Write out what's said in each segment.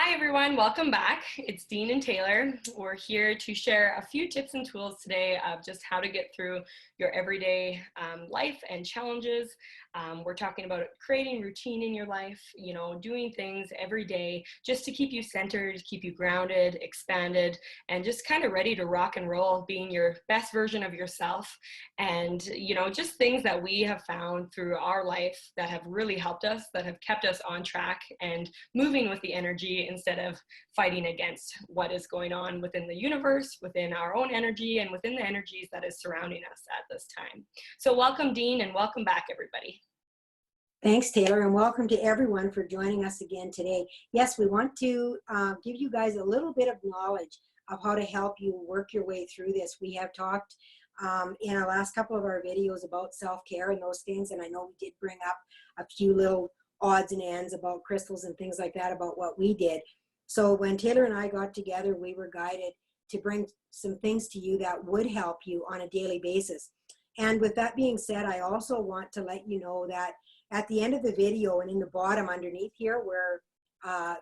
Hi everyone, welcome back. It's Dene and Taylor. We're here to share a few tips and tools today of just how to get through your everyday life and challenges. We're talking about creating routine in your life, doing things every day just to keep you centered, keep you grounded, expanded, and just kind of ready to rock and roll, being your best version of yourself. And, just things that we have found through our life that have really helped us, that have kept us on track and moving with the energy instead of fighting against what is going on within the universe, within our own energy, and within the energies that is surrounding us at this time. So welcome, Dene, and welcome back, everybody. Thanks, Taylor, and welcome to everyone for joining us again today. Yes, we want to give you guys a little bit of knowledge of how to help you work your way through this. We have talked in our last couple of our videos about self-care and those things, and I know we did bring up a few little odds and ends about crystals and things like that about what we did. So when Taylor and I got together, we were guided to bring some things to you that would help you on a daily basis. And with that being said, I also want to let you know that at the end of the video and in the bottom underneath here where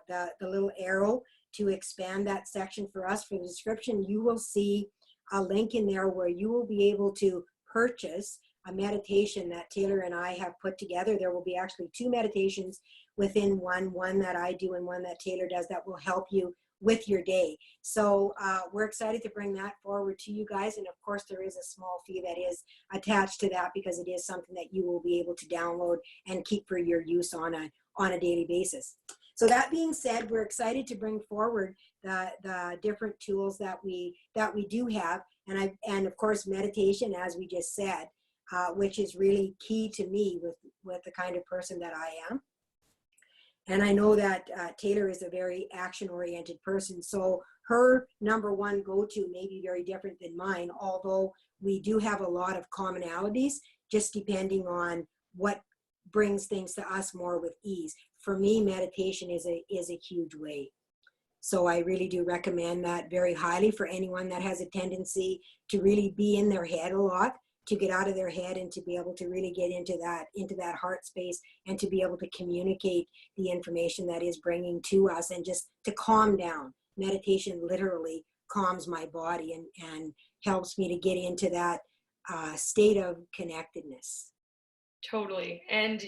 the little arrow to expand that section for us for the description, you will see a link in there where you will be able to purchase a meditation that Taylor and I have put together. There will be actually two meditations within one that I do and one that Taylor does that will help you with your day. So we're excited to bring that forward to you guys. And of course, there is a small fee that is attached to that because it is something that you will be able to download and keep for your use on a daily basis. So that being said, we're excited to bring forward the different tools that we do have. And of course, meditation, as we just said, which is really key to me with the kind of person that I am. And I know that Taylor is a very action-oriented person, so her number one go-to may be very different than mine, although we do have a lot of commonalities, just depending on what brings things to us more with ease. For me, meditation is a huge way. So I really do recommend that very highly for anyone that has a tendency to really be in their head a lot, to get out of their head and to be able to really get into that heart space and to be able to communicate the information that is bringing to us and just to calm down. Meditation literally calms my body and helps me to get into that state of connectedness. Totally. And,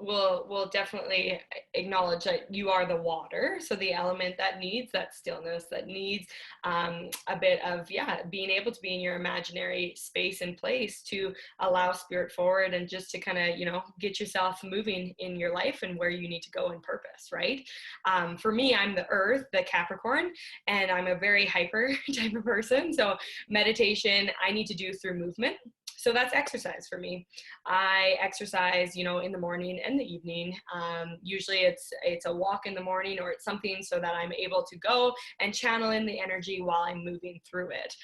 we'll definitely acknowledge that you are the water. So the element that needs that stillness, that needs a bit of, being able to be in your imaginary space and place to allow spirit forward and just to kind of, get yourself moving in your life and where you need to go in purpose, right? For me, I'm the earth, the Capricorn, and I'm a very hyper type of person. So meditation, I need to do through movement. So that's exercise for me. I exercise, in the morning and the evening. Usually it's a walk in the morning or it's something so that I'm able to go and channel in the energy while I'm moving through it.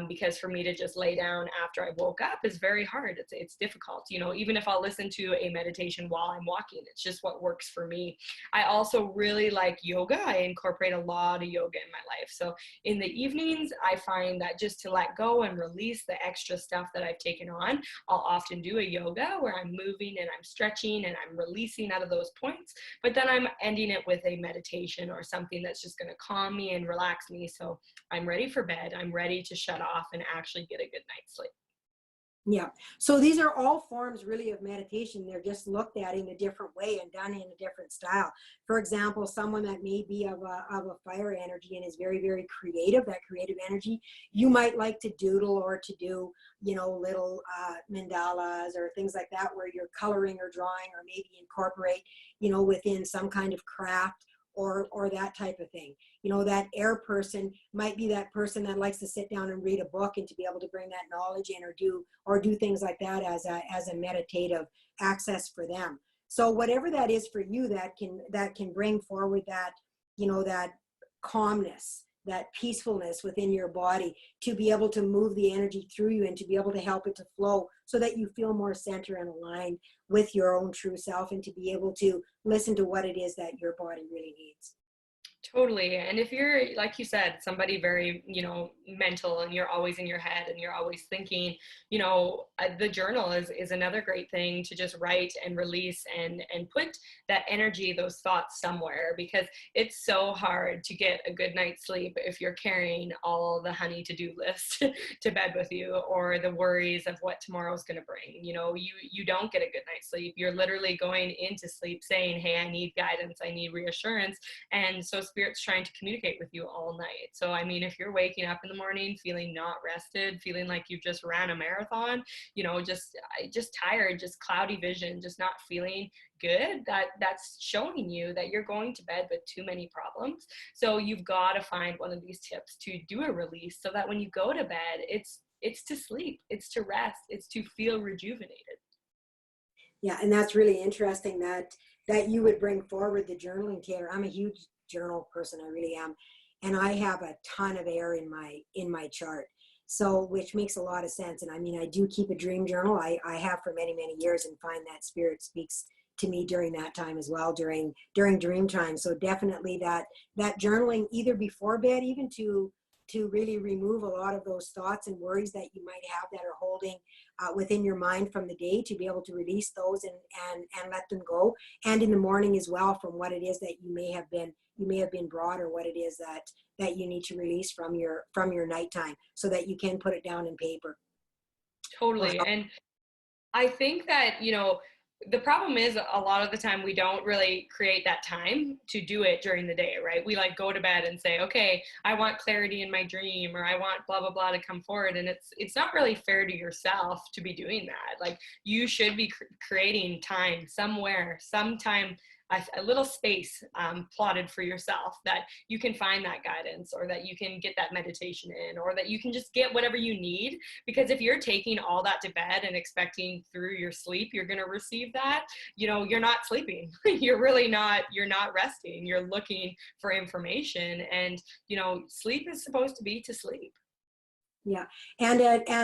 Because for me to just lay down after I woke up is very hard. It's difficult, even if I'll listen to a meditation while I'm walking, it's just what works for me. I also really like yoga. I incorporate a lot of yoga in my life. So in the evenings, I find that just to let go and release the extra stuff that I've taken on, I'll often do a yoga where I'm moving and I'm stretching and I'm releasing out of those points, but then I'm ending it with a meditation or something that's just going to calm me and relax me so I'm ready for bed. I'm ready to shut off and actually get a good night's sleep. Yeah. So these are all forms really of meditation. They're just looked at in a different way and done in a different style. For example, someone that may be of a fire energy and is very, very creative, that creative energy, you might like to doodle or to do, little mandalas or things like that where you're coloring or drawing or maybe incorporate, within some kind of craft or that type of thing. That air person might be that person that likes to sit down and read a book and to be able to bring that knowledge in or do things like that as a meditative access for them. So whatever that is for you that can bring forward that, that calmness, that peacefulness within your body, to be able to move the energy through you and to be able to help it to flow so that you feel more centered and aligned with your own true self and to be able to listen to what it is that your body really needs. Totally. And if you're, like you said, somebody very, mental, and you're always in your head and you're always thinking, the journal is another great thing to just write and release and put that energy, those thoughts somewhere, because it's so hard to get a good night's sleep if you're carrying all the honey to-do list to bed with you, or the worries of what tomorrow's going to bring. You don't get a good night's sleep. You're literally going into sleep saying, hey, I need guidance, I need reassurance. And so spirit's trying to communicate with you all night. So, I mean, if you're waking up in the morning feeling not rested, feeling like you've just ran a marathon, just tired, just cloudy vision, just not feeling good, that's showing you that you're going to bed with too many problems. So you've got to find one of these tips to do a release, so that when you go to bed, it's to sleep, it's to rest, it's to feel rejuvenated. Yeah, and that's really interesting that you would bring forward the journaling, Taylor. I'm a huge journal person, I really am, and I have a ton of air in my chart, so which makes a lot of sense. And I mean, I do keep a dream journal. I have for many years, and find that spirit speaks to me during that time as well, during dream time. So definitely that journaling, either before bed, even to really remove a lot of those thoughts and worries that you might have that are holding within your mind from the day, to be able to release those and let them go. And in the morning as well, from what it is that you may have been brought, or what it is that you need to release from your nighttime, so that you can put it down in paper. Will Totally. help. And I think that, the problem is, a lot of the time we don't really create that time to do it during the day, right? We like go to bed and say, okay, I want clarity in my dream, or I want blah, blah, blah to come forward. And it's not really fair to yourself to be doing that. Like, you should be creating time somewhere, sometime, a little space plotted for yourself, that you can find that guidance, or that you can get that meditation in, or that you can just get whatever you need. Because if you're taking all that to bed and expecting through your sleep you're going to receive that, you're not sleeping. You're not resting. You're looking for information, and sleep is supposed to be to sleep. Yeah, and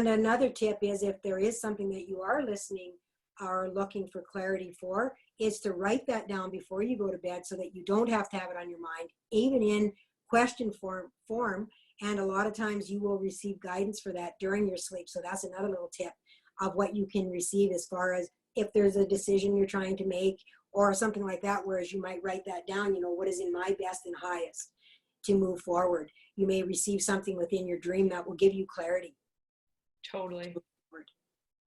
another tip is, if there is something that you are listening or looking for clarity for, is to write that down before you go to bed, so that you don't have to have it on your mind, even in question form. And a lot of times you will receive guidance for that during your sleep. So that's another little tip of what you can receive, as far as if there's a decision you're trying to make or something like that, whereas you might write that down, what is in my best and highest to move forward. You may receive something within your dream that will give you clarity. Totally.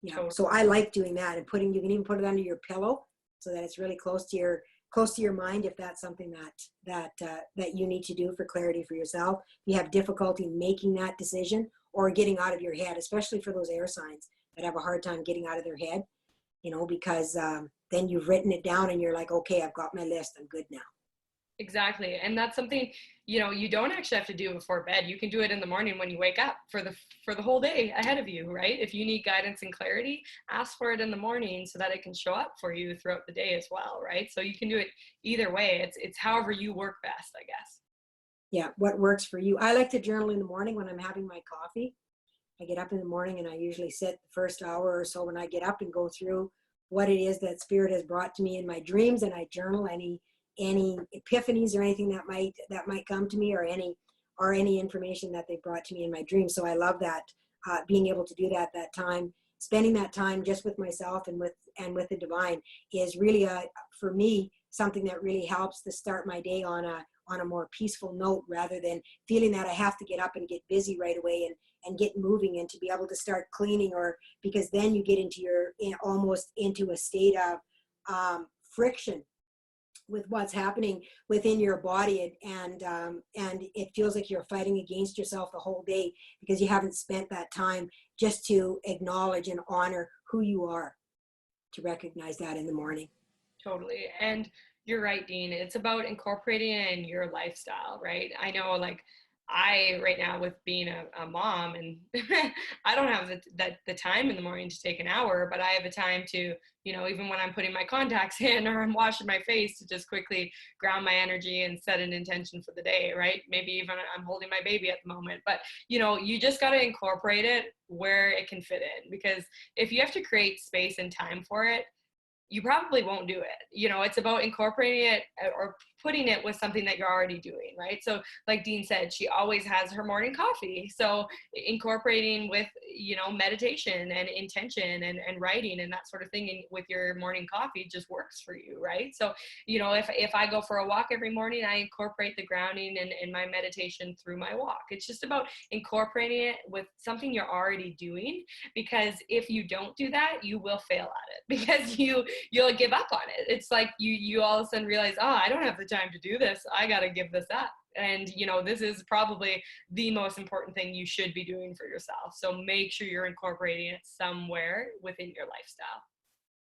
Yeah, Totally. so I like doing that, and you can even put it under your pillow, so that it's really close to your mind, if that's something that you need to do for clarity for yourself. If you have difficulty making that decision, or getting out of your head, especially for those air signs that have a hard time getting out of their head, because then you've written it down and you're like, okay, I've got my list, I'm good now. Exactly. And that's something, you don't actually have to do before bed. You can do it in the morning when you wake up, for the whole day ahead of you, right? If you need guidance and clarity, ask for it in the morning, so that it can show up for you throughout the day as well, right? So you can do it either way. It's however you work best, I guess. Yeah, what works for you. I like to journal in the morning when I'm having my coffee. I get up in the morning, and I usually sit the first hour or so when I get up and go through what it is that spirit has brought to me in my dreams, and I journal any epiphanies or anything that might come to me, or any information that they brought to me in my dreams. So I love that, being able to do that time, spending that time just with myself and with the divine, is really for me, something that really helps to start my day on a more peaceful note, rather than feeling that I have to get up and get busy right away and get moving, and to be able to start cleaning, or because then you get almost into a state of friction with what's happening within your body, and it feels like you're fighting against yourself the whole day, because you haven't spent that time just to acknowledge and honor who you are, to recognize that in the morning. Totally. And you're right, Dean. It's about incorporating it in your lifestyle, right? I know, like, I right now, with being a mom, and I don't have the time in the morning to take an hour, but I have a time to, even when I'm putting my contacts in, or I'm washing my face, to just quickly ground my energy and set an intention for the day, right? Maybe even I'm holding my baby at the moment, but you just got to incorporate it where it can fit in, because if you have to create space and time for it, you probably won't do it. It's about incorporating it, or putting it with something that you're already doing, right? So like Dean said, she always has her morning coffee. So incorporating with, you know, meditation and intention and writing and that sort of thing with your morning coffee just works for you, right? So, you know, if I go for a walk every morning, I incorporate the grounding and my meditation through my walk. It's just about incorporating it with something you're already doing, because if you don't do that, you will fail at it because you'll give up on it. It's like you all of a sudden realize, oh, I don't have the time to do this. I got to give this up. And, you know, this is probably the most important thing you should be doing for yourself. So make sure you're incorporating it somewhere within your lifestyle.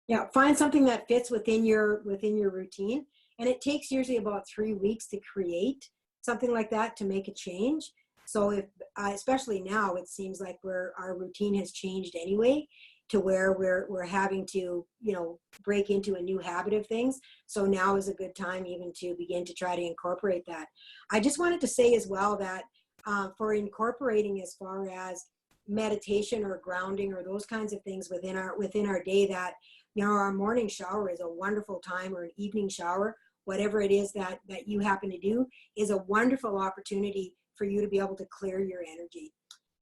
Yeah, find something that fits within your routine, and it takes usually about 3 weeks to create something like that to make a change. So if especially now, it seems like our routine has changed anyway, to where we're having to, you know, break into a new habit of things. So now is a good time even to begin to try to incorporate that. I just wanted to say as well that for incorporating as far as meditation or grounding or those kinds of things within our day, that, you know, our morning shower is a wonderful time, or an evening shower, whatever it is that you happen to do, is a wonderful opportunity for you to be able to clear your energy.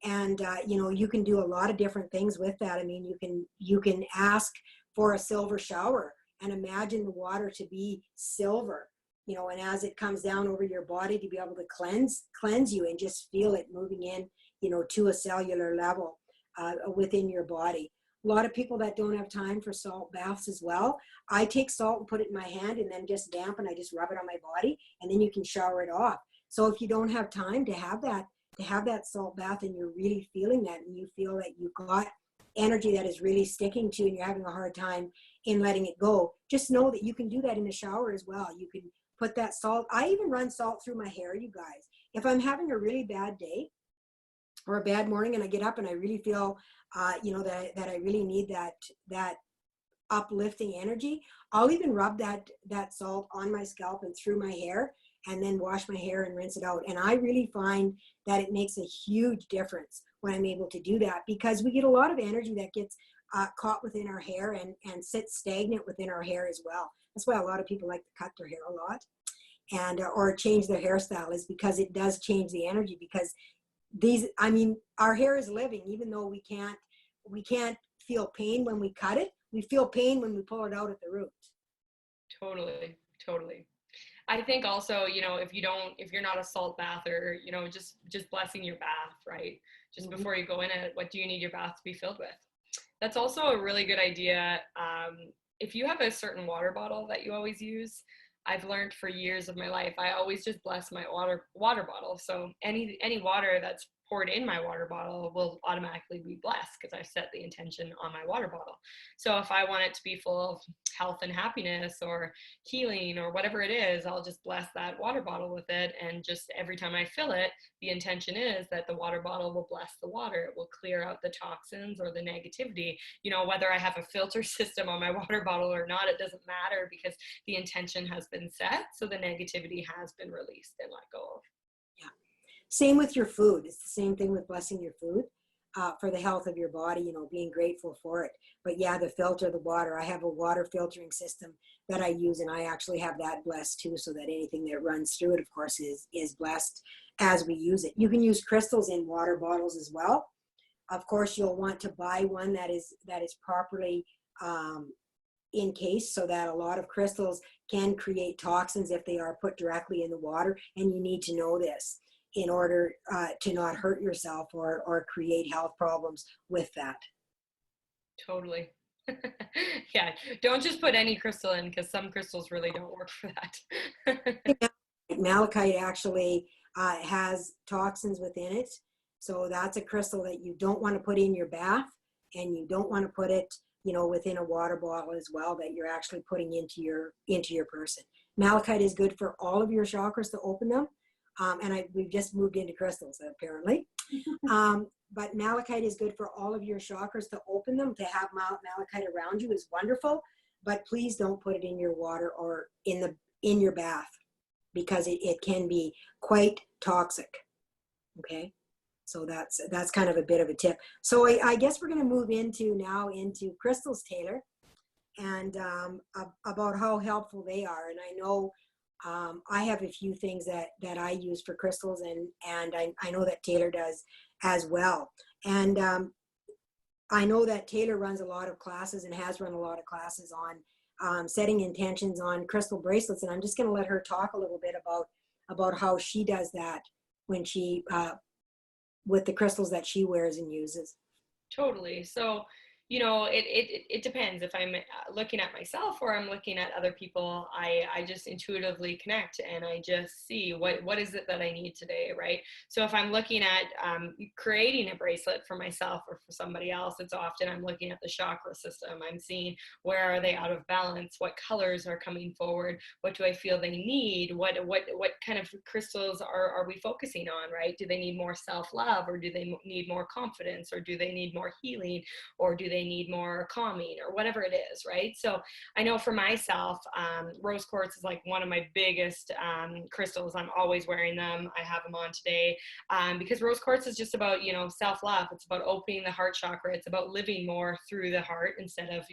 And you know, you can do a lot of different things with that. I mean, you can ask for a silver shower and imagine the water to be silver, you know, and as it comes down over your body, to be able to cleanse you and just feel it moving in, you know, to a cellular level within your body. A lot of people that don't have time for salt baths as well. I take salt and put it in my hand and then just dampen. I just rub it on my body, and then you can shower it off. So if you don't have time to have that salt bath, and you're really feeling that, and you feel that you've got energy that is really sticking to you, and you're having a hard time in letting it go, just know that you can do that in the shower as well. You can put that salt. I even run salt through my hair, you guys. If I'm having a really bad day or a bad morning, and I get up and I really feel, you know, that I really need that uplifting energy, I'll even rub that salt on my scalp and through my hair, and then wash my hair and rinse it out. And I really find that it makes a huge difference when I'm able to do that, because we get a lot of energy that gets caught within our hair and sits stagnant within our hair as well. That's why a lot of people like to cut their hair a lot, and or change their hairstyle, is because it does change the energy. Because I mean, our hair is living. Even though we can't feel pain when we cut it, we feel pain when we pull it out at the root. Totally, totally. I think also, you know, if you're not a salt bather, you know, just blessing your bath, right? Just Mm-hmm. before you go in it, what do you need your bath to be filled with? That's also a really good idea. If you have a certain water bottle that you always use, I've learned for years of my life, I always just bless my water bottle. So any water that's poured in my water bottle will automatically be blessed because I've set the intention on my water bottle. So if I want it to be full of health and happiness or healing or whatever it is, I'll just bless that water bottle with it. And just every time I fill it, the intention is that the water bottle will bless the water. It will clear out the toxins or the negativity. You know, whether I have a filter system on my water bottle or not, it doesn't matter, because the intention has been set. So the negativity has been released and let go of. Yeah. Same with your food. It's the same thing with blessing your food for the health of your body, you know, being grateful for it. But yeah, the filter, the water, I have a water filtering system that I use, and I actually have that blessed too, so that anything that runs through it, of course, is blessed as we use it. You can use crystals in water bottles as well. Of course, you'll want to buy one that is properly encased, so that a lot of crystals can create toxins if they are put directly in the water, and you need to know this in order to not hurt yourself or create health problems with that. Totally. Yeah, don't just put any crystal in, because some crystals really don't work for that. Malachite actually has toxins within it, so that's a crystal that you don't want to put in your bath, and you don't want to put it, you know, within a water bottle as well, that you're actually putting into your person. Malachite is good for all of your chakras to open them, and we've just moved into crystals apparently. But malachite is good for all of your chakras to open them. To have malachite around you is wonderful, but please don't put it in your water or in your bath, because it can be quite toxic. Okay, so that's kind of a bit of a tip. So I guess we're going to move into crystals, Taylor, and about how helpful they are. And I know I have a few things that I use for crystals, and I know that Taylor does as well. And I know that Taylor runs a lot of classes and has run a lot of classes on setting intentions on crystal bracelets. And I'm just going to let her talk a little bit about how she does that when she with the crystals that she wears and uses. Totally. So, it depends if I'm looking at myself or I'm looking at other people. I just intuitively connect and I just see what is it that I need today, right? So if I'm looking at creating a bracelet for myself or for somebody else, it's often I'm looking at the chakra system. I'm seeing where are they out of balance, what colors are coming forward, what do I feel they need, what kind of crystals are we focusing on, right? Do they need more self-love, or do they need more confidence, or do they need more healing, or do they need more calming, or whatever it is, right? So I know for myself, rose quartz is like one of my biggest crystals. I'm always wearing them. I have them on today because rose quartz is just about, self-love. It's about opening the heart chakra. It's about living more through the heart instead of,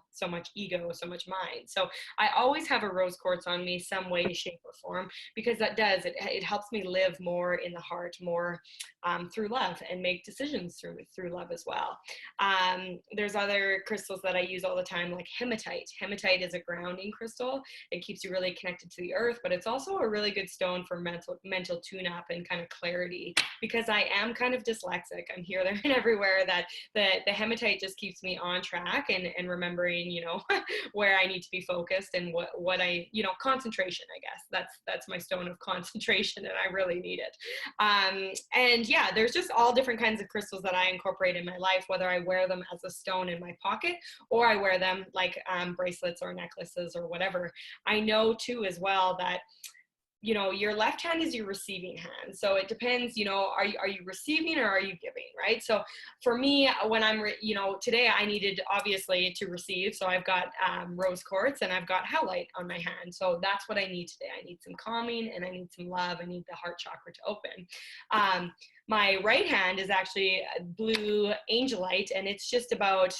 so much ego, so much mind. So I always have a rose quartz on me some way, shape, or form, because it helps me live more in the heart, more through love, and make decisions through love as well. There's other crystals that I use all the time, like hematite. Hematite is a grounding crystal. It keeps you really connected to the earth, but it's also a really good stone for mental tune-up and kind of clarity, because I am kind of dyslexic. I'm here, there, and everywhere. That the hematite just keeps me on track and remembering, where I need to be focused and what I, concentration, I guess. That's my stone of concentration, and I really need it. And yeah, there's just all different kinds of crystals that I incorporate in my life, whether I wear them as a stone in my pocket or I wear them like bracelets or necklaces or whatever. I know too as well that your left hand is your receiving hand. So it depends, are you receiving or are you giving, right? So for me, when today I needed obviously to receive. So I've got rose quartz and I've got howlite on my hand. So that's what I need today. I need some calming and I need some love. I need the heart chakra to open. My right hand is actually blue angelite, and it's just about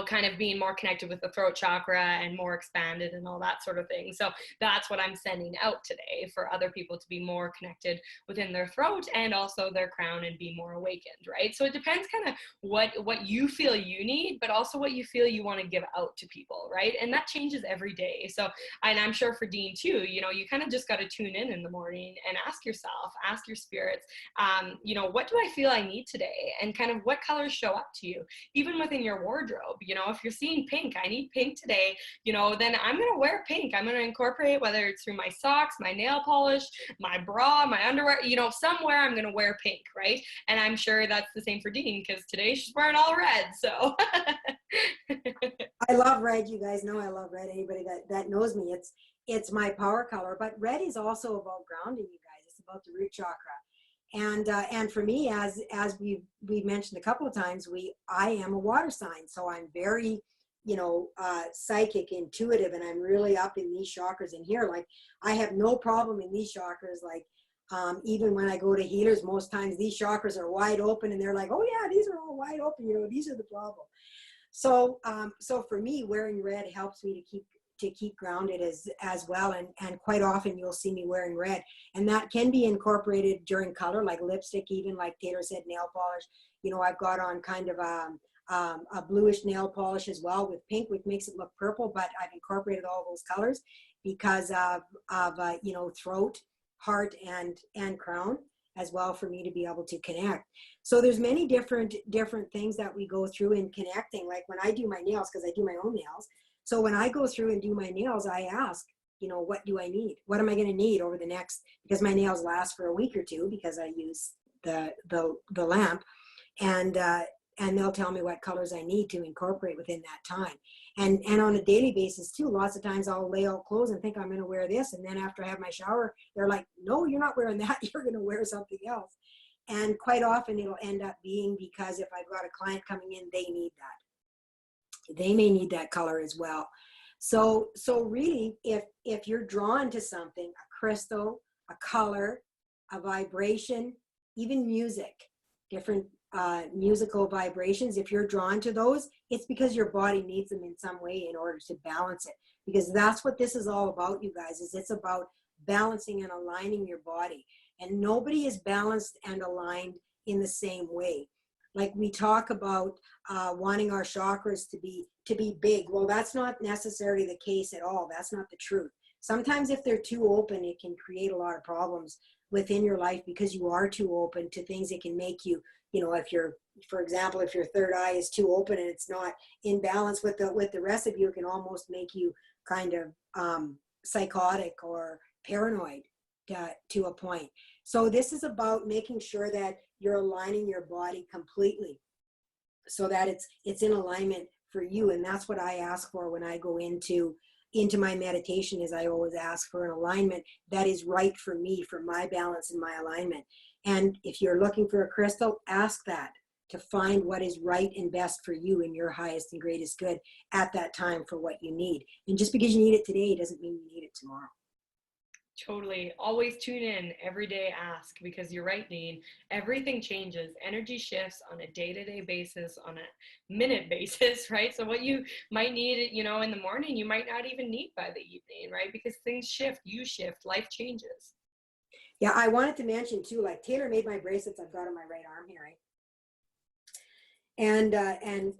kind of being more connected with the throat chakra and more expanded and all that sort of thing. So that's what I'm sending out today, for other people to be more connected within their throat and also their crown and be more awakened, right? So it depends kind of what you feel you need, but also what you feel you want to give out to people, right? And that changes every day. So, and I'm sure for Dean too, you kind of just got to tune in the morning and ask yourself, ask your spirits, what do I feel I need today? And kind of what colors show up to you, even within your wardrobe. If you're seeing pink, I need pink today, then I'm going to wear pink. I'm going to incorporate, whether it's through my socks, my nail polish, my bra, my underwear, somewhere I'm going to wear pink, right? And I'm sure that's the same for Dean, because today she's wearing all red. So I love red. You guys know I love red. Anybody that knows me, it's my power color. But red is also about grounding, you guys. It's about the root chakra. And for me, as we mentioned a couple of times, I am a water sign, so I'm very psychic, intuitive, and I'm really up in these chakras in here. Like, I have no problem in these chakras. Like, even when I go to healers, most times these chakras are wide open, and they're like, "Oh yeah, these are all wide open. These are the problem." So so for me, wearing red helps me to keep grounded as well, and quite often you'll see me wearing red, and that can be incorporated during color, like lipstick, even like Taylor said, nail polish. I've got on kind of a bluish nail polish as well with pink, which makes it look purple, but I've incorporated all those colors because of throat, heart, and crown as well, for me to be able to connect. So there's many different things that we go through in connecting. Like when I do my nails, because I do my own nails, so when I go through and do my nails, I ask, what do I need? What am I going to need over the next, because my nails last for a week or two because I use the lamp, and they'll tell me what colors I need to incorporate within that time. And on a daily basis too, lots of times I'll lay out clothes and think I'm going to wear this, and then after I have my shower, they're like, "No, you're not wearing that. You're going to wear something else." And quite often it'll end up being because if I've got a client coming in, they need that. They may need that color as well. So really, if you're drawn to something, a crystal, a color, a vibration, even music, different musical vibrations, if you're drawn to those, it's because your body needs them in some way in order to balance it. because that's what this is all about, you guys, is it's about balancing and aligning your body. And nobody is balanced and aligned in the same way. Like we talk about wanting our chakras to be big. Well, that's not necessarily the case at all. That's not the truth. Sometimes if they're too open, it can create a lot of problems within your life because you are too open to things that can make you, if you're, for example, if your third eye is too open and it's not in balance with the rest of you, it can almost make you kind of psychotic or paranoid to a point. So this is about making sure that you're aligning your body completely so that it's in alignment for you. And that's what I ask for when I go into my meditation, is I always ask for an alignment that is right for me, for my balance and my alignment. And if you're looking for a crystal, ask that to find what is right and best for you in your highest and greatest good at that time for what you need. And just because you need it today doesn't mean you need it tomorrow. Totally. Always tune in, every day ask, because you're right, Dean. Everything changes. Energy shifts on a day-to-day basis, on a minute basis, right? So what you might need, in the morning, you might not even need by the evening, right? Because things shift, you shift, life changes. Yeah, I wanted to mention too, like Taylor made my bracelets I've got on my right arm here, right?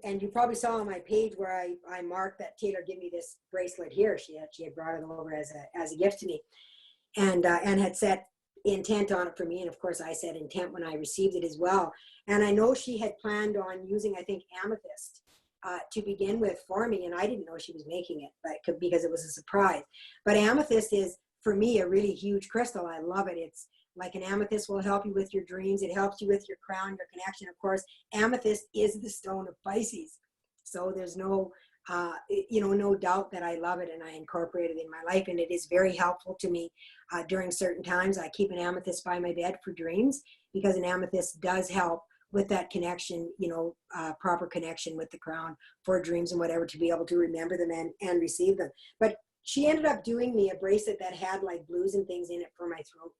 And you probably saw on my page where I marked that Taylor gave me this bracelet here. She had brought it over as a gift to me, and had set intent on it for me. And of course I said intent when I received it as well. And I know she had planned on using, I think, amethyst to begin with for me. And I didn't know she was making it, but because it was a surprise. But amethyst is, for me, a really huge crystal. I love it. It's like an amethyst will help you with your dreams. It helps you with your crown, your connection. Of course, amethyst is the stone of Pisces. So there's no no doubt that I love it and I incorporate it in my life. And it is very helpful to me during certain times. I keep an amethyst by my bed for dreams because an amethyst does help with that connection, proper connection with the crown for dreams and whatever, to be able to remember them and receive them. But she ended up doing me a bracelet that had like blues and things in it for my throat,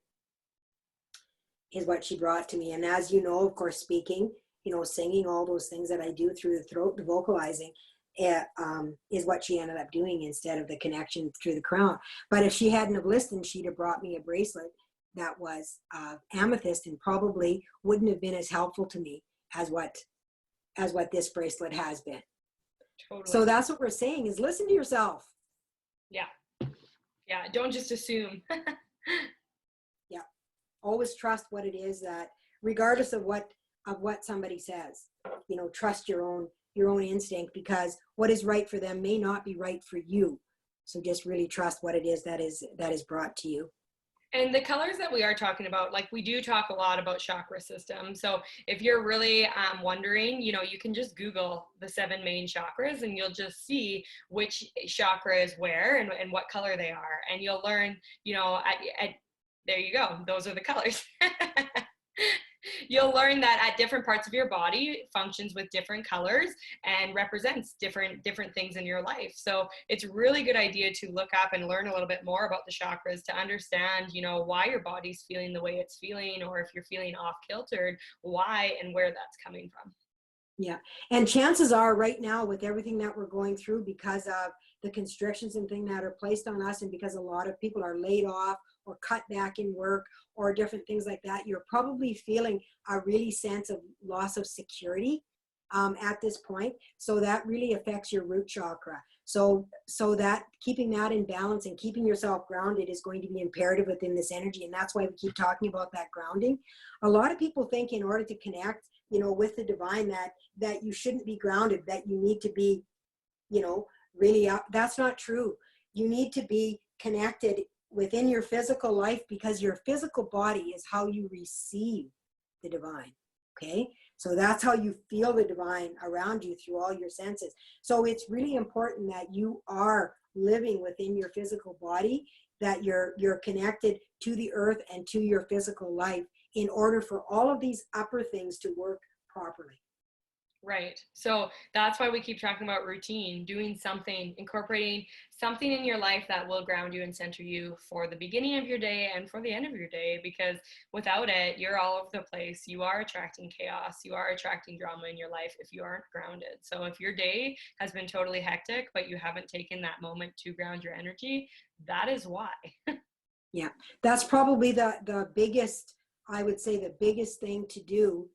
is what she brought to me. And as you know, of course, speaking, singing, all those things that I do through the throat, the vocalizing, is what she ended up doing instead of the connection through the crown. But if she hadn't have listened, she'd have brought me a bracelet that was amethyst, and probably wouldn't have been as helpful to me as what this bracelet has been. Totally. So that's what we're saying, is listen to yourself. Yeah, don't just assume. Yeah, always trust what it is that, regardless of what somebody says, trust your own instinct, because what is right for them may not be right for you. So just really trust what it is that is brought to you. And the colors that we are talking about, like, we do talk a lot about chakra system. So if you're really wondering, you can just Google the 7 main chakras and you'll just see which chakra is where and what color they are. And you'll learn, there you go. Those are the colors. You'll learn that at different parts of your body functions with different colors and represents different things in your life. So it's a really good idea to look up and learn a little bit more about the chakras to understand, why your body's feeling the way it's feeling, or if you're feeling off kiltered, why and where that's coming from. Yeah. And chances are right now, with everything that we're going through because of the constrictions and things that are placed on us, and because a lot of people are laid off or cut back in work or different things like that, you're probably feeling a really sense of loss of security at this point. So that really affects your root chakra. So that keeping that in balance and keeping yourself grounded is going to be imperative within this energy. And that's why we keep talking about that grounding. A lot of people think in order to connect, with the divine, that you shouldn't be grounded, that you need to be, really up. That's not true. You need to be connected within your physical life, because your physical body is how you receive the divine. Okay. So that's how you feel the divine around you through all your senses. So it's really important that you are living within your physical body, that you're connected to the earth and to your physical life in order for all of these upper things to work properly. Right. So that's why we keep talking about routine, doing something, incorporating something in your life that will ground you and center you for the beginning of your day and for the end of your day. Because without it, you're all over the place. You are attracting chaos. You are attracting drama in your life if you aren't grounded. So if your day has been totally hectic, but you haven't taken that moment to ground your energy, that is why. Yeah, that's probably the biggest, I would say the biggest thing to do,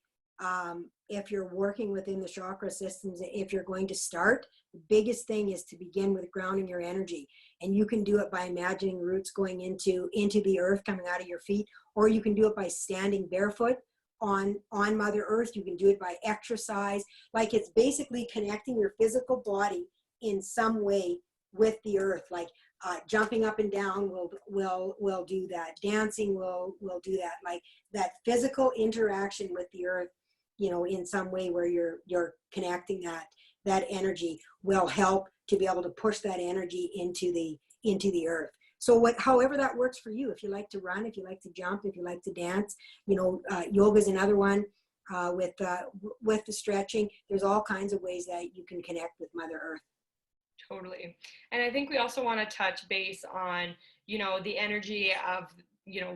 if you're working within the chakra systems. If you're going to start, the biggest thing is to begin with grounding your energy. And you can do it by imagining roots going into the earth, coming out of your feet, or you can do it by standing barefoot on Mother Earth. You can do it by exercise. Like, it's basically connecting your physical body in some way with the earth. Like, jumping up and down will do that. Dancing will do that. Like, that physical interaction with the earth, in some way where you're connecting that energy, will help to be able to push that energy into the earth. So however that works for you. If you like to run, if you like to jump, if you like to dance, yoga is another one. With the stretching, there's all kinds of ways that you can connect with Mother Earth. Totally. And I think we also want to touch base on, the energy of,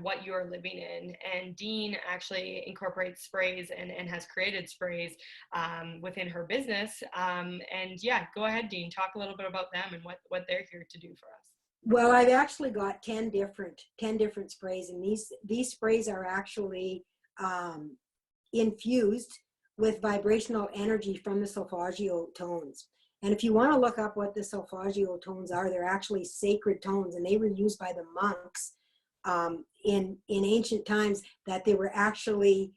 what you're living in. And Dene actually incorporates sprays and has created sprays within her business. And yeah, go ahead, Dene, talk a little bit about them and what they're here to do for us. Well, I've actually got 10 different sprays, and these sprays are actually infused with vibrational energy from the solfeggio tones. And if you want to look up what the solfeggio tones are, they're actually sacred tones, and they were used by the monks in ancient times, that they were actually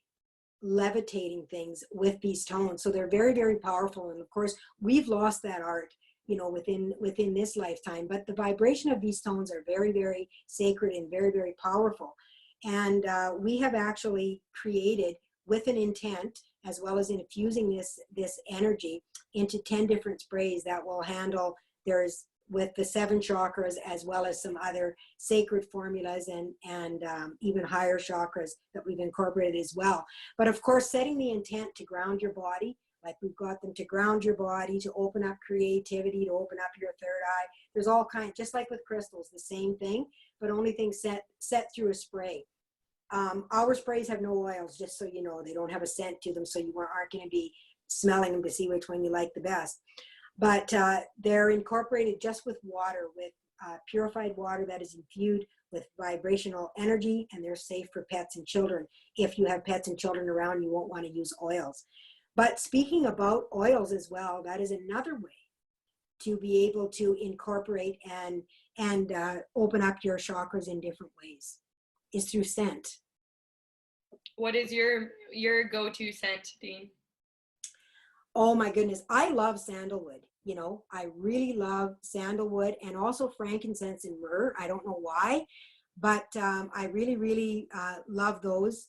levitating things with these tones. So they're very, very powerful. And of course, we've lost that art, within this lifetime. But the vibration of these tones are very, very sacred and very, very powerful. And we have actually created, with an intent, as well as infusing this energy into 10 different sprays that will handle, there's with the 7 chakras, as well as some other sacred formulas and even higher chakras that we've incorporated as well. But of course, setting the intent to ground your body, like we've got them to ground your body, to open up creativity, to open up your third eye. There's all kinds, just like with crystals, the same thing, but only things set through a spray. Our sprays have no oils, just so you know. They don't have a scent to them, so you aren't going to be smelling them to see which one you like the best. But they're incorporated just with water, with purified water that is infused with vibrational energy, and they're safe for pets and children. If you have pets and children around, you won't want to use oils. But speaking about oils as well, that is another way to be able to incorporate and open up your chakras in different ways, is through scent. What is your go-to scent, Dene? Oh my goodness, I love sandalwood. I really love sandalwood, and also frankincense and myrrh. I don't know why, but I really, really love those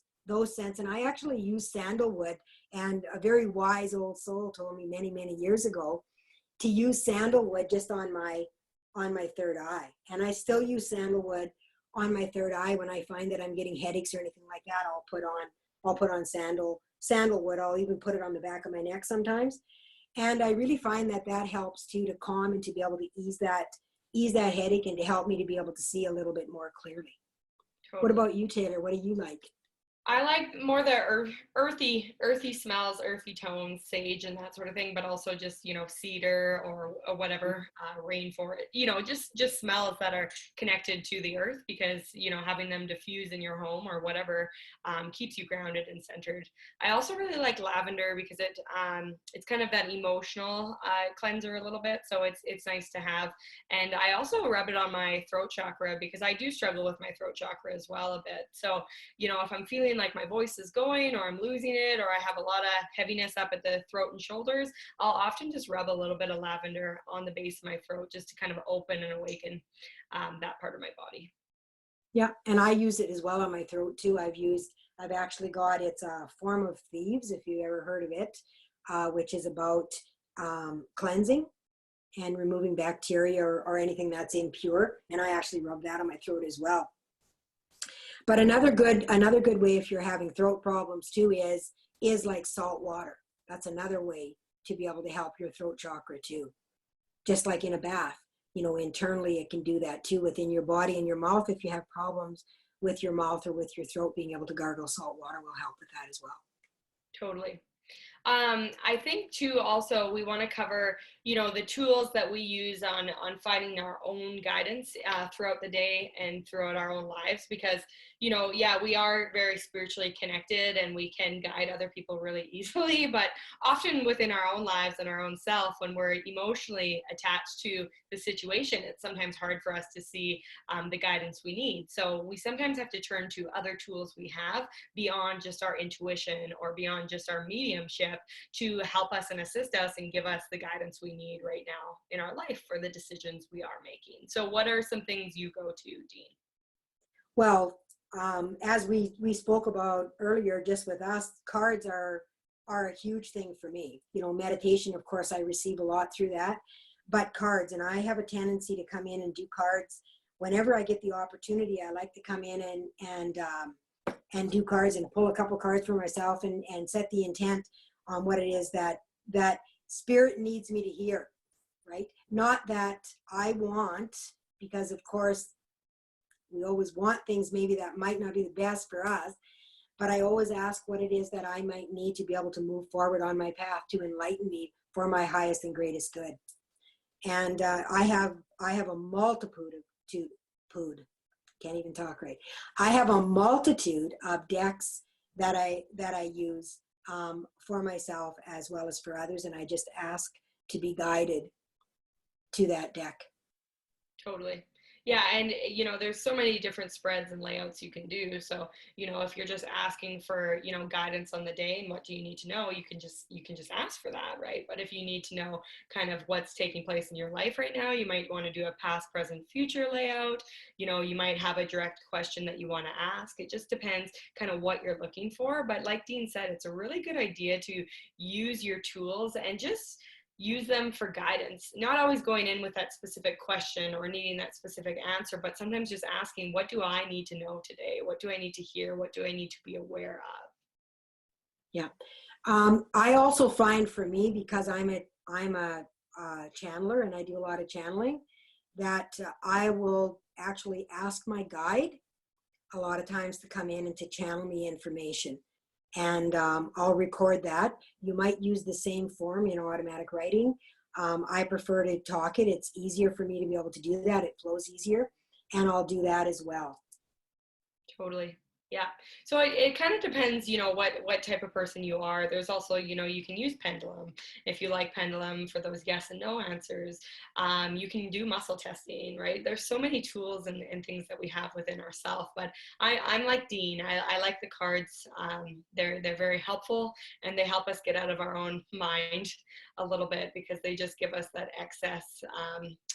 scents. And I actually use sandalwood, and a very wise old soul told me many, many years ago to use sandalwood just on my third eye. And I still use sandalwood on my third eye. When I find that I'm getting headaches or anything like that, I'll put on sandalwood. I'll even put it on the back of my neck sometimes. And I really find that helps too, to calm and to be able to ease that headache, and to help me to be able to see a little bit more clearly. Totally. What about you, Taylor? What do you like? I like more the earthy smells, earthy tones, sage and that sort of thing, but also just, cedar or whatever, rainforest, just smells that are connected to the earth, because, having them diffuse in your home or whatever keeps you grounded and centered. I also really like lavender, because it's kind of that emotional cleanser a little bit. So it's nice to have. And I also rub it on my throat chakra, because I do struggle with my throat chakra as well a bit. So, if I'm feeling like my voice is going, or I'm losing it, or I have a lot of heaviness up at the throat and shoulders, I'll often just rub a little bit of lavender on the base of my throat, just to kind of open and awaken that part of my body. Yeah, and I use it as well on my throat too. I've actually got, it's a form of thieves, if you ever heard of it, which is about cleansing and removing bacteria or anything that's impure. And I actually rub that on my throat as well. But another good way, if you're having throat problems too, is like salt water. That's another way to be able to help your throat chakra too. Just like in a bath, internally it can do that too within your body and your mouth. If you have problems with your mouth or with your throat, being able to gargle salt water will help with that as well. Totally. I think too, also, we want to cover, the tools that we use on finding our own guidance throughout the day and throughout our own lives, because, yeah, we are very spiritually connected and we can guide other people really easily, but often within our own lives and our own self, when we're emotionally attached to the situation, it's sometimes hard for us to see the guidance we need. So we sometimes have to turn to other tools we have beyond just our intuition or beyond just our mediumship to help us and assist us and give us the guidance we need right now in our life for the decisions we are making. So what are some things you go to, Dean? Well, as we spoke about earlier, just with us, cards are a huge thing for me. Meditation, of course, I receive a lot through that, but cards, and I have a tendency to come in and do cards whenever I get the opportunity. I like to come in and do cards and pull a couple cards for myself and set the intent on what it is that spirit needs me to hear, right? Not that I want, because of course we always want things maybe that might not be the best for us, but I always ask what it is that I might need to be able to move forward on my path to enlighten me for my highest and greatest good. And I have a multitude of can't even talk right. I have a multitude of decks that I use for myself as well as for others, and I just ask to be guided to that deck. Totally. Yeah, and there's so many different spreads and layouts you can do. So, if you're just asking for, guidance on the day and what do you need to know, you can just ask for that, right? But if you need to know kind of what's taking place in your life right now, you might want to do a past, present, future layout. You might have a direct question that you want to ask. It just depends kind of what you're looking for. But like Dean said, it's a really good idea to use your tools and just use them for guidance, not always going in with that specific question or needing that specific answer, but sometimes just asking, what do I need to know today? What do I need to hear? What do I need to be aware of? Yeah. I also find for me, because I'm a channeler and I do a lot of channeling, that I will actually ask my guide a lot of times to come in and to channel me information. And I'll record that. You might use the same form, automatic writing. I prefer to talk it. It's easier for me to be able to do that. It flows easier. And I'll do that as well. Totally. Yeah. So it kind of depends, what type of person you are. There's also, you can use pendulum if you like pendulum for those yes and no answers. You can do muscle testing, right? There's so many tools and things that we have within ourselves. But I'm like Dean. I like the cards. They're very helpful and they help us get out of our own mind a little bit because they just give us that excess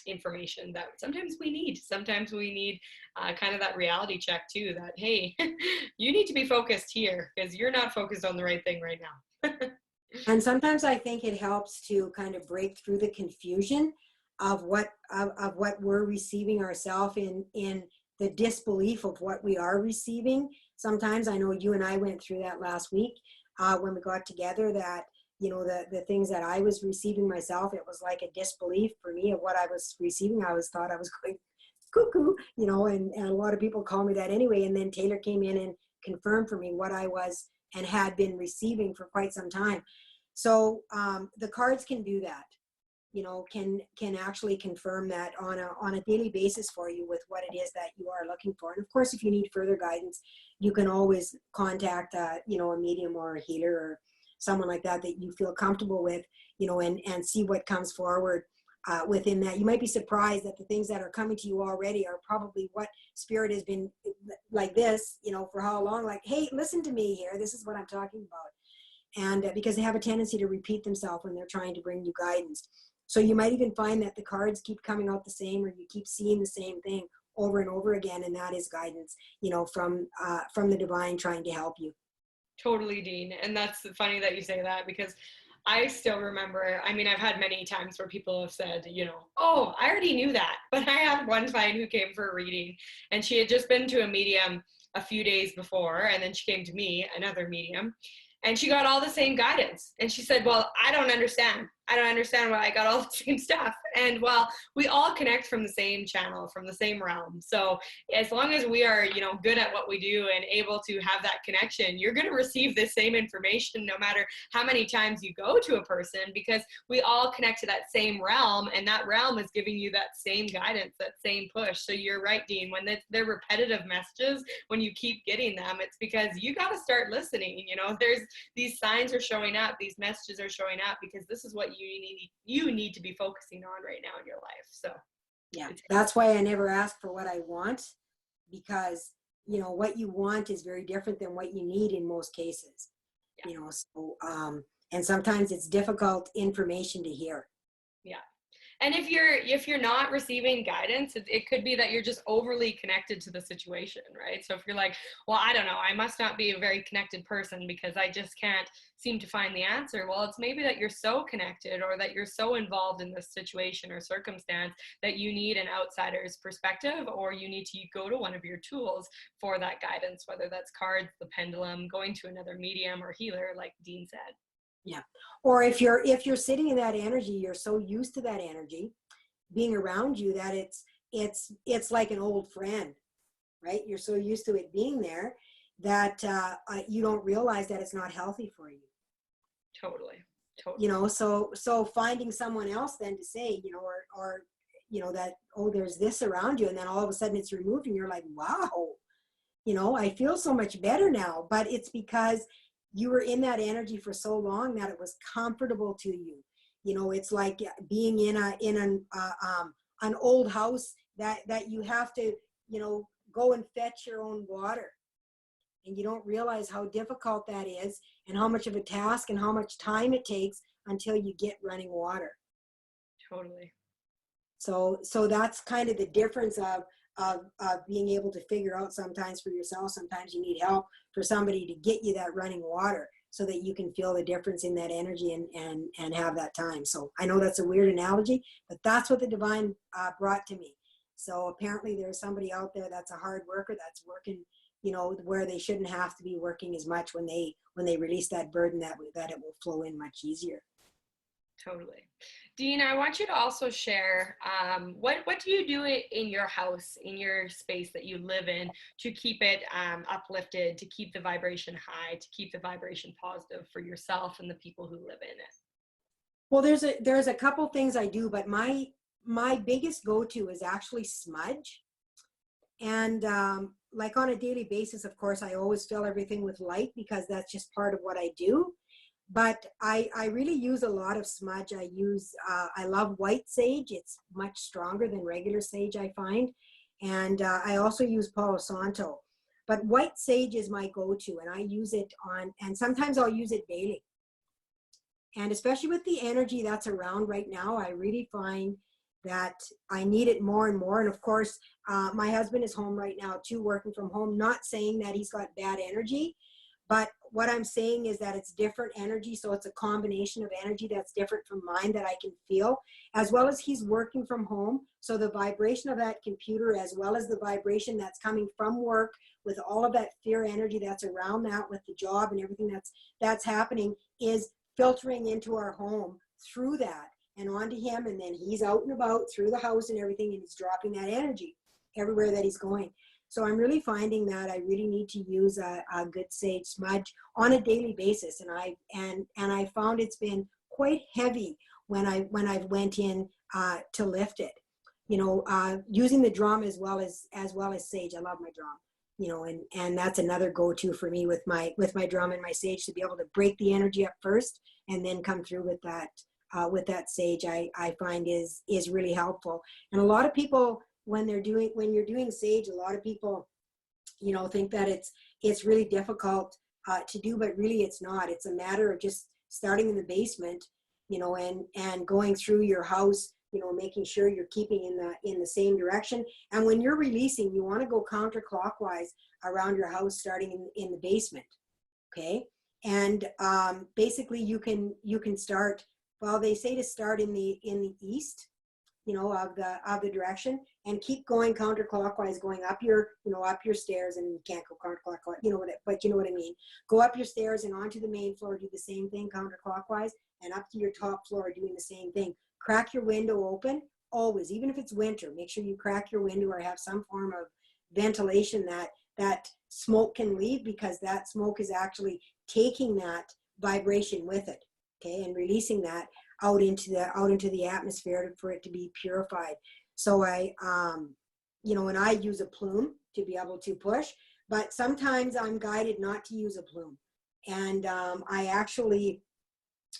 information that sometimes we need. Sometimes we need kind of that reality check too, that, hey, you need to be focused here because you're not focused on the right thing right now. And sometimes I think it helps to kind of break through the confusion of what we're receiving ourselves in the disbelief of what we are receiving. Sometimes I know you and I went through that last week when we got together, that the things that I was receiving myself, it was like a disbelief for me of what I was receiving. I thought I was going cuckoo, and a lot of people call me that anyway. And then Taylor came in and confirmed for me what I was and had been receiving for quite some time. So the cards can do that, can actually confirm that on a daily basis for you with what it is that you are looking for. And of course, if you need further guidance, you can always contact a medium or a healer or someone like that you feel comfortable with, and see what comes forward within that. You might be surprised that the things that are coming to you already are probably what spirit has been like this, for how long, like, hey, listen to me here. This is what I'm talking about. And because they have a tendency to repeat themselves when they're trying to bring you guidance. So you might even find that the cards keep coming out the same, or you keep seeing the same thing over and over again. And that is guidance, from the divine trying to help you. Totally, Dean. And that's funny that you say that because I still remember, I've had many times where people have said, oh, I already knew that. But I had one client who came for a reading and she had just been to a medium a few days before. And then she came to me, another medium. and she got all the same guidance. And she said, well, I don't understand why I got all the same stuff. And well, we all connect from the same channel, from the same realm. So as long as we are, good at what we do and able to have that connection, you're going to receive the same information no matter how many times you go to a person, because we all connect to that same realm, and that realm is giving you that same guidance, that same push. So you're right, Dean, when they're repetitive messages, when you keep getting them, it's because you got to start listening. There's these signs are showing up, these messages are showing up, because this is what you need to be focusing on right now in your life. So yeah, that's why I never ask for what I want, because what you want is very different than what you need in most cases. yeah. So and sometimes it's difficult information to hear. Yeah. And if you're not receiving guidance, it could be that you're just overly connected to the situation, right? So if you're like, well, I don't know, I must not be a very connected person because I just can't seem to find the answer. Well, it's maybe that you're so connected, or that you're so involved in this situation or circumstance that you need an outsider's perspective, or you need to go to one of your tools for that guidance, whether that's cards, the pendulum, going to another medium or healer, like Dean said. Yeah. Or if you're sitting in that energy, you're so used to that energy being around you that it's like an old friend, right? You're so used to it being there that you don't realize that it's not healthy for you. Totally. So finding someone else then to say, or that, oh, there's this around you, and then all of a sudden it's removed, and you're like, wow, I feel so much better now. But it's because you were in that energy for so long that it was comfortable to you. It's like being in an old house that you have to, go and fetch your own water, and you don't realize how difficult that is, and how much of a task and how much time it takes until you get running water. Totally. So that's kind of the difference of being able to figure out sometimes for yourself. Sometimes you need help for somebody to get you that running water so that you can feel the difference in that energy and have that time. So I know that's a weird analogy, but that's what the divine brought to me. So apparently there's somebody out there that's a hard worker, that's working, where they shouldn't have to be working as much. When they release that burden, that it will flow in much easier. Totally. Dean, I want you to also share what do you do in your house, in your space that you live in, to keep it uplifted, to keep the vibration high, to keep the vibration positive for yourself and the people who live in it? Well, there's a couple things I do, but my biggest go-to is actually smudge. And like on a daily basis, of course, I always fill everything with light because that's just part of what I do. But I really use a lot of smudge. I love white sage. It's much stronger than regular sage, I find. And I also use Palo Santo. But white sage is my go-to, and I use it and sometimes I'll use it daily. And especially with the energy that's around right now, I really find that I need it more and more. And of course, my husband is home right now too, working from home, not saying that he's got bad energy, but what I'm saying is that it's different energy. So it's a combination of energy that's different from mine that I can feel, as well as he's working from home. So the vibration of that computer, as well as the vibration that's coming from work, with all of that fear energy that's around that, with the job and everything that's happening, is filtering into our home through that and onto him. And then he's out and about through the house and everything, and he's dropping that energy everywhere that he's going. So I'm really finding that I really need to use a good sage smudge on a daily basis, and I found it's been quite heavy when I went in to lift it. Using the drum as well as sage. I love my drum. And that's another go-to for me with my drum and my sage, to be able to break the energy up first and then come through with that sage. I find is really helpful. And a lot of people, when you're doing sage, a lot of people, think that it's really difficult to do, but really it's not. It's a matter of just starting in the basement, and going through your house, making sure you're keeping in the same direction. And when you're releasing, you want to go counterclockwise around your house, starting in the basement. Okay. And basically you can start, well, they say to start in the east, of the direction, and keep going counterclockwise, going up your, up your stairs, and you can't go counterclockwise, but you know what I mean. Go up your stairs and onto the main floor, do the same thing counterclockwise, and up to your top floor doing the same thing. Crack your window open, always, even if it's winter, make sure you crack your window or have some form of ventilation that smoke can leave, because that smoke is actually taking that vibration with it, okay, and releasing that out into the atmosphere for it to be purified. So and I use a plume to be able to push, but sometimes I'm guided not to use a plume. And I actually,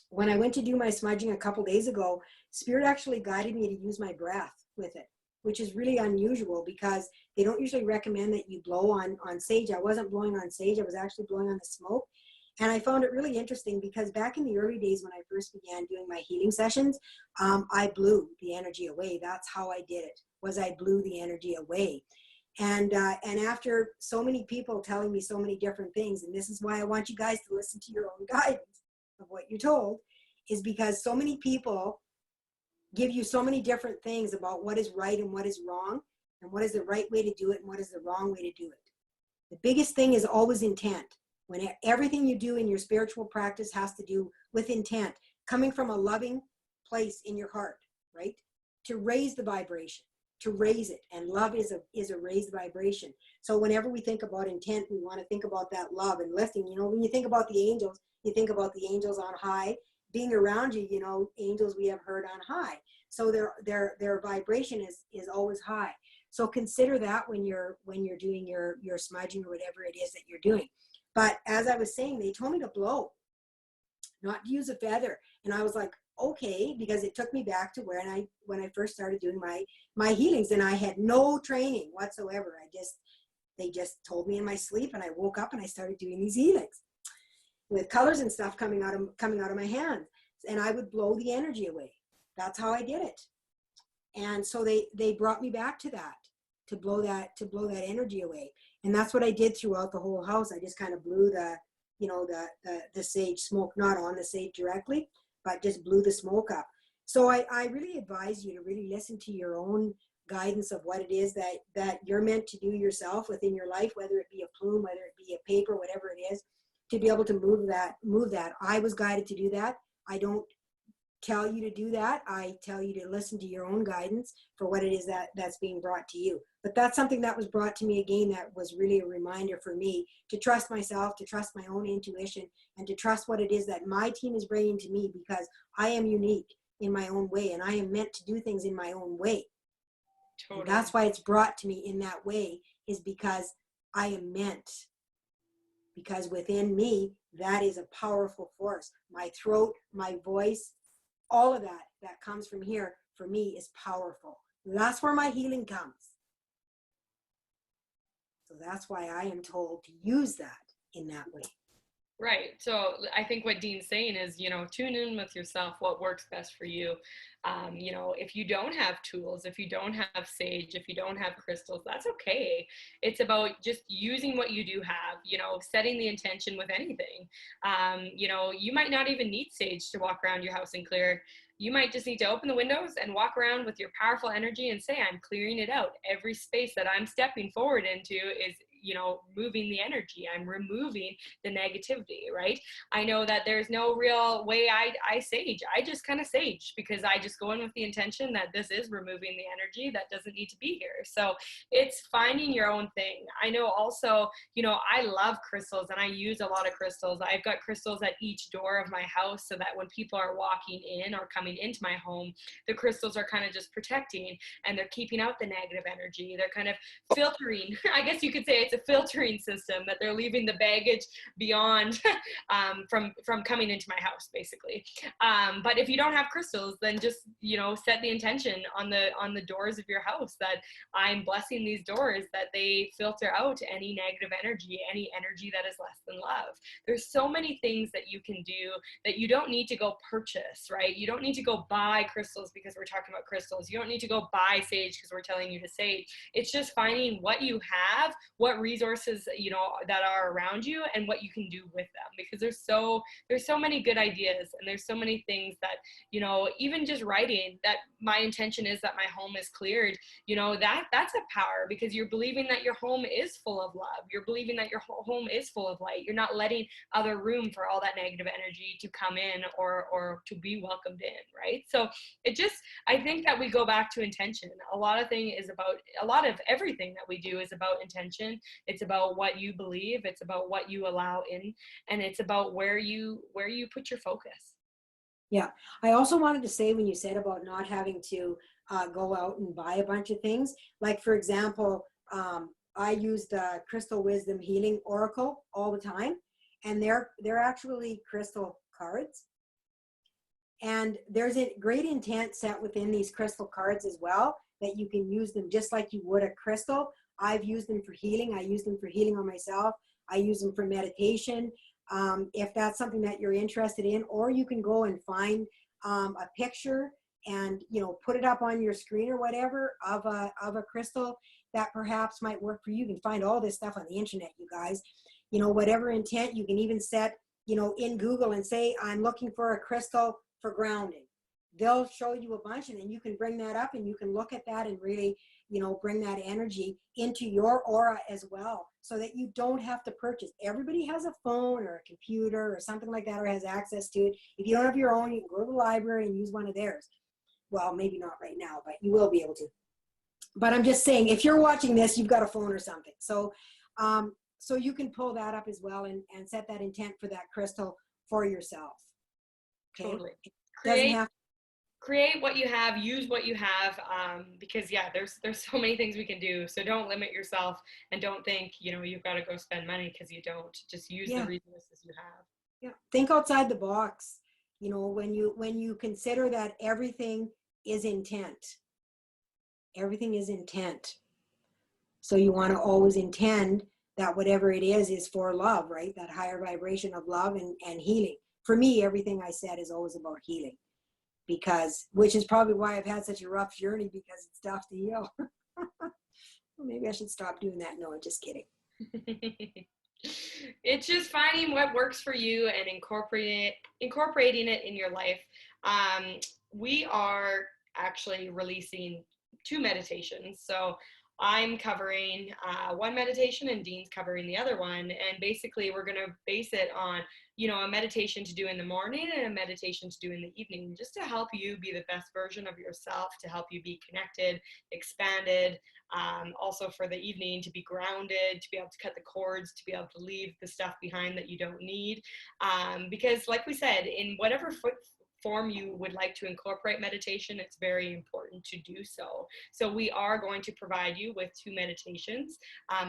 when I went to do my smudging a couple days ago, Spirit actually guided me to use my breath with it, which is really unusual because they don't usually recommend that you blow on sage. I wasn't blowing on sage, I was actually blowing on the smoke. And I found it really interesting because back in the early days when I first began doing my healing sessions, I blew the energy away. That's how I did it, was I blew the energy away. And after so many people telling me so many different things, and this is why I want you guys to listen to your own guidance of what you're told, is because so many people give you so many different things about what is right and what is wrong, and what is the right way to do it and what is the wrong way to do it. The biggest thing is always intent. When everything you do in your spiritual practice has to do with intent, coming from a loving place in your heart, right? To raise the vibration, to raise it. And love is a raised vibration. So whenever we think about intent, we want to think about that love and lifting. When you think about the angels, you think about the angels on high being around you, angels we have heard on high. So their vibration is always high. So consider that when you're doing your smudging or whatever it is that you're doing. But as I was saying, they told me to blow, not to use a feather. And I was like, okay, because it took me back to when I first started doing my healings, and I had no training whatsoever. They just told me in my sleep, and I woke up and I started doing these healings with colors and stuff coming out of my hands, and I would blow the energy away. That's how I did it. And so they brought me back to that, to blow that energy away. And that's what I did throughout the whole house. I just kind of blew the sage smoke, not on the sage directly, but just blew the smoke up. So I really advise you to really listen to your own guidance of what it is that you're meant to do yourself within your life, whether it be a plume, whether it be a paper, whatever it is, to be able to move that. I was guided to do that. I don't tell you to do that. I tell you to listen to your own guidance for what it is that's being brought to you. But that's something that was brought to me again, that was really a reminder for me to trust myself, to trust my own intuition, and to trust what it is that my team is bringing to me, because I am unique in my own way, and I am meant to do things in my own way. Totally. And that's why it's brought to me in that way, is because I am meant. Because within me, that is a powerful force. My throat, my voice, all of that comes from here, for me, is powerful. That's where my healing comes. So that's why I am told to use that in that way. Right. So I think what Dean's saying is, tune in with yourself, what works best for you. If you don't have tools, if you don't have sage, if you don't have crystals, that's okay. It's about just using what you do have, setting the intention with anything. You might not even need sage to walk around your house and clear. You might just need to open the windows and walk around with your powerful energy and say, I'm clearing it out. Every space that I'm stepping forward into is, moving the energy. I'm removing the negativity, right? I know that there's no real way I sage. I just kind of sage because I just go in with the intention that this is removing the energy that doesn't need to be here. So it's finding your own thing. I know also, I love crystals and I use a lot of crystals. I've got crystals at each door of my house so that when people are walking in or coming into my home, the crystals are kind of just protecting and they're keeping out the negative energy. They're kind of filtering. I guess you could say it's a filtering system, that they're leaving the baggage beyond from coming into my house, basically. But if you don't have crystals, then just set the intention on the doors of your house that I'm blessing these doors, that they filter out any negative energy, any energy that is less than love. There's so many things that you can do that you don't need to go purchase, right? You don't need to go buy crystals because we're talking about crystals. You don't need to go buy sage because we're telling you to sage. It's just finding what you have, what resources, you know, that are around you and what you can do with them, because there's so many good ideas, and there's so many things that, you know, even just writing that my intention is that my home is cleared, you know, that's a power, because you're believing that your home is full of love. You're believing that your home is full of light. You're not letting other room for all that negative energy to come in or to be welcomed in, right? So it just, I think that we go back to intention. A lot of everything that we do is about intention. It's about what you believe, it's about what you allow in, and it's about where you put your focus. Yeah. I also wanted to say, when you said about not having to go out and buy a bunch of things, like for example, I use the Crystal Wisdom Healing Oracle all the time, and they're actually crystal cards. And there's a great intent set within these crystal cards as well, that you can use them just like you would a crystal. I've used them for healing. I use them for healing on myself. I use them for meditation. If that's something that you're interested in, or you can go and find a picture and, you know, put it up on your screen or whatever of a crystal that perhaps might work for you. You can find all this stuff on the internet, you guys. You know, whatever intent, you can even set, you know, in Google and say, I'm looking for a crystal for grounding. They'll show you a bunch, and then you can bring that up and you can look at that and really, you know, bring that energy into your aura as well, so that you don't have to purchase. Everybody has a phone or a computer or something like that, or has access to it. If you don't have your own, you can go to the library and use one of theirs. Well, maybe not right now, but you will be able to. But I'm just saying, if you're watching this, you've got a phone or something. So so you can pull that up as well, and set that intent for that crystal for yourself. Okay. Totally. It doesn't have Create what you have, use what you have, because yeah, there's so many things we can do. So don't limit yourself, and don't think, you know, you've got to go spend money, because you don't. Just use the resources you have. Yeah, think outside the box. You know, when you consider that everything is intent. Everything is intent. So you want to always intend that whatever it is for love, right? That higher vibration of love and healing. For me, everything I said is always about healing, because, which is probably why I've had such a rough journey, because it's tough to heal. Well, maybe I should stop doing that. No, I'm just kidding. It's just finding what works for you and incorporating it in your life. We are actually releasing 2 meditations. So I'm covering one meditation, and Dean's covering the other one. And basically we're going to base it on, you know, a meditation to do in the morning and a meditation to do in the evening, just to help you be the best version of yourself, to help you be connected, expanded, also for the evening to be grounded, to be able to cut the cords, to be able to leave the stuff behind that you don't need. Because like we said, in whatever form you would like to incorporate meditation, it's very important to do so. So we are going to provide you with 2 meditations.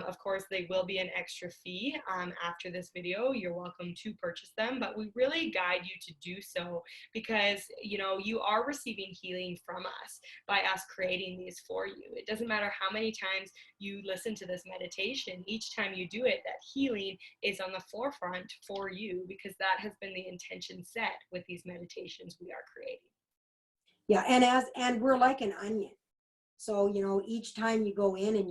Of course, they will be an extra fee after this video. You're welcome to purchase them, but we really guide you to do so, because, you know, you are receiving healing from us by us creating these for you. It doesn't matter how many times you listen to this meditation, each time you do it, that healing is on the forefront for you, because that has been the intention set with these meditations we are creating. Yeah, and we're like an onion. So, you know, each time you go in and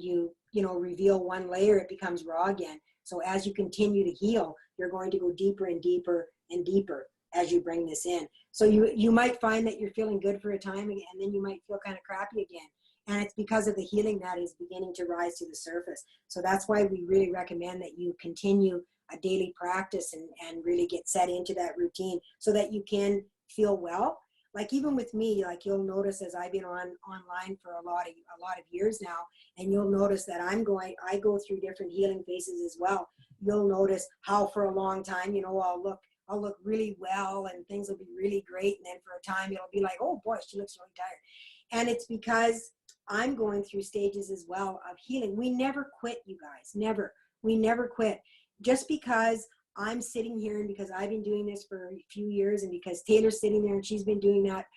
you know, reveal one layer, it becomes raw again. So as you continue to heal, you're going to go deeper and deeper and deeper as you bring this in. So you might find that you're feeling good for a time, and then you might feel kind of crappy again. And it's because of the healing that is beginning to rise to the surface. So that's why we really recommend that you continue a daily practice and really get set into that routine, so that you can feel well. Like even with me, like you'll notice, as I've been online for a lot of years now, and you'll notice that I go through different healing phases as well. You'll notice how for a long time, you know, I'll look really well and things will be really great, and then for a time it'll be like, oh boy, she looks really tired. And it's because I'm going through stages as well of healing. We never quit, you guys. Never. We never quit. Just because I'm sitting here, and because I've been doing this for a few years, and because Taylor's sitting there and she's been doing that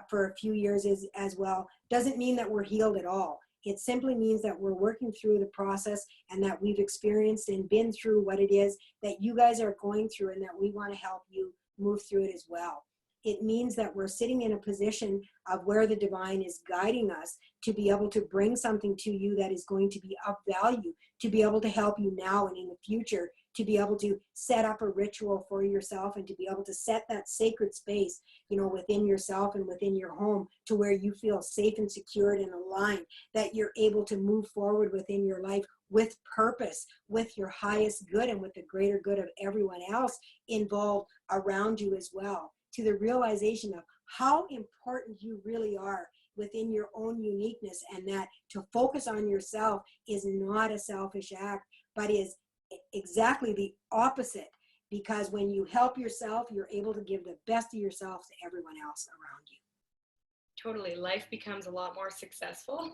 for a few years as well, doesn't mean that we're healed at all. It simply means that we're working through the process, and that we've experienced and been through what it is that you guys are going through, and that we want to help you move through it as well. It means that we're sitting in a position of where the divine is guiding us to be able to bring something to you that is going to be of value, to be able to help you now and in the future, to be able to set up a ritual for yourself and to be able to set that sacred space, you know, within yourself and within your home to where you feel safe and secured and aligned, that you're able to move forward within your life with purpose, with your highest good and with the greater good of everyone else involved around you as well, to the realization of how important you really are within your own uniqueness, and that to focus on yourself is not a selfish act, but is exactly the opposite, because when you help yourself, you're able to give the best of yourself to everyone else around you. Totally. Life becomes a lot more successful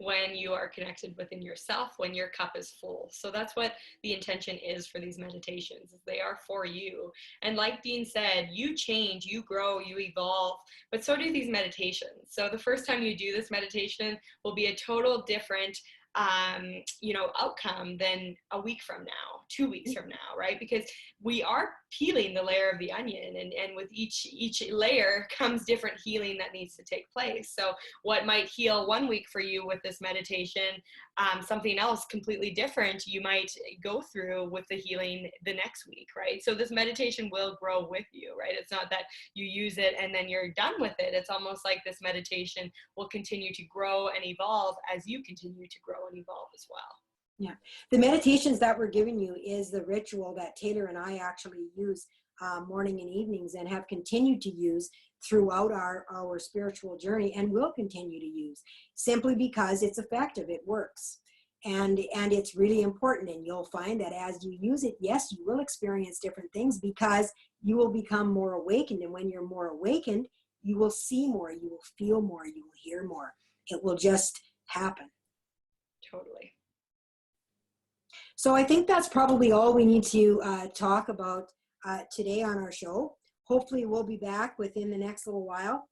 when you are connected within yourself, when your cup is full. So that's what the intention is for these meditations. They are for you. And like Dean said, you change, you grow, you evolve, but so do these meditations. So the first time you do this meditation will be a total different outcome than a week from now, 2 weeks from now, right? Because we are peeling the layer of the onion, and with each layer comes different healing that needs to take place. So what might heal 1 week for you with this meditation, something else completely different you might go through with the healing the next week, right? So this meditation will grow with you, right? It's not that you use it and then you're done with it. It's almost like this meditation will continue to grow and evolve as you continue to grow and evolve as well. Yeah, the meditations that we're giving you is the ritual that Taylor and I actually use morning and evenings, and have continued to use throughout our spiritual journey, and will continue to use, simply because it's effective, it works, and it's really important. And you'll find that as you use it, yes, you will experience different things, because you will become more awakened, and when you're more awakened, you will see more, you will feel more, you will hear more. It will just happen. Totally. So I think that's probably all we need to talk about today on our show. Hopefully we'll be back within the next little while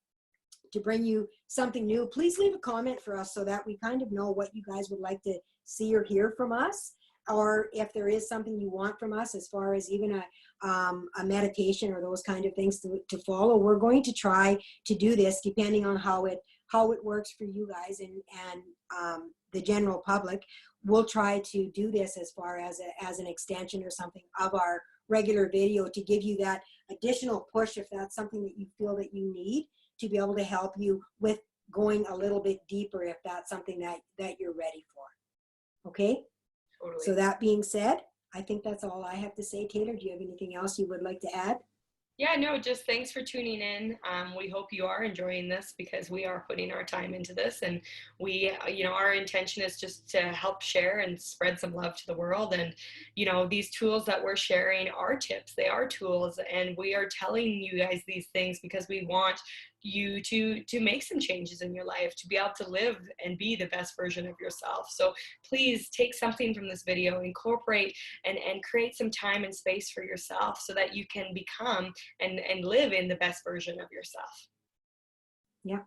to bring you something new. Please leave a comment for us so that we kind of know what you guys would like to see or hear from us, or if there is something you want from us as far as even a meditation or those kind of things to follow. We're going to try to do this depending on how it works for you guys and the general public. We'll try to do this as far as an extension or something of our regular video, to give you that additional push if that's something that you feel that you need, to be able to help you with going a little bit deeper if that's something that you're ready for. Okay? Totally. So that being said, I think that's all I have to say. Taylor, do you have anything else you would like to add? Yeah, no, just thanks for tuning in. We hope you are enjoying this, because we are putting our time into this, and we, our intention is just to help share and spread some love to the world. And, these tools that we're sharing are tips, they are tools, and we are telling you guys these things because we want you to make some changes in your life, to be able to live and be the best version of yourself. So please take something from this video, incorporate and create some time and space for yourself so that you can become and live in the best version of yourself. Yeah.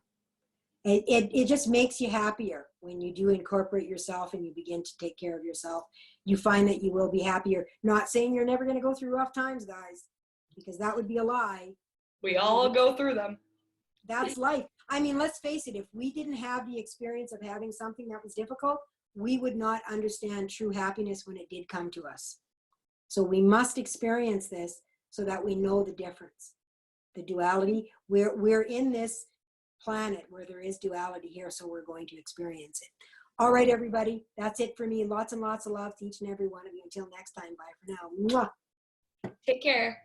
It just makes you happier when you do incorporate yourself and you begin to take care of yourself. You find that you will be happier. Not saying you're never going to go through rough times, guys, because that would be a lie. We all go through them. That's life. I mean, let's face it, if we didn't have the experience of having something that was difficult, we would not understand true happiness when it did come to us. So we must experience this so that we know the difference. The duality, we're in this planet where there is duality here, so we're going to experience it. All right, everybody, that's it for me. Lots and lots of love to each and every one of you. Until next time, bye for now. Mwah. Take care.